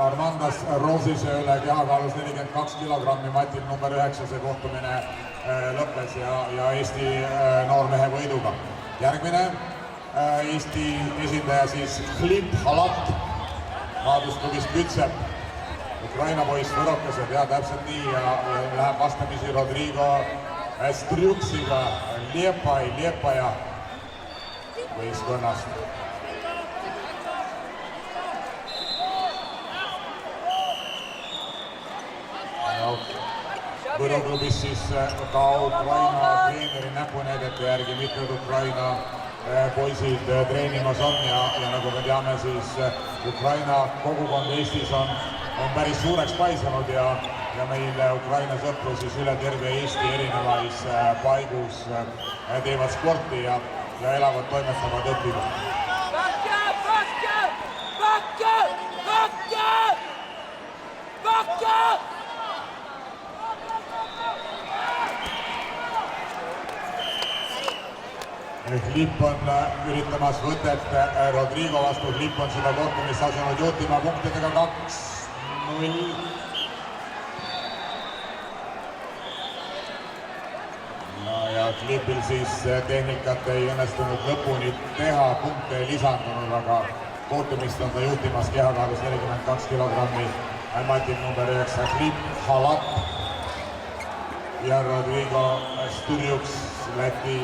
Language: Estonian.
Armandas Roosise üle kehakaalus 42 kilogrammi, Matil number 9, see kohtumine lõppes ja Eesti noormehe võiduga. Järgmine Eesti esindaja siis Glib Halat, maadlustubis Kütsep, Ukraina poiss võrokesed, ja täpselt nii, ja läheb vastamisi Rodrigo Strjuksiga Liepaja võistkonnast. Võru klubis siis ka Ukraina treeneri näpunäidete järgi mitmed Ukraina poisid treenimas on ja nagu me teame, siis Ukraina kogukond Eestis on päris suureks paisanud ja meil Ukraina sõpru siis üle terve Eesti erinevais paigus teevad sporti ja elavad, toimetavad, õpivad. Glib on üritamas võtet Rodrigo vastu, Glib on seda kohtumist asunud juhtima punktidega 2-0. Ja Glibil siis tehnikat ei õnnestunud lõpuni teha, punkte ei lisandunud, aga kohtumist on ta juhtimas kehakaalus 42 kilogrammi. Matil number 9 Glib Halat ja Rodrigo Strjuks Läti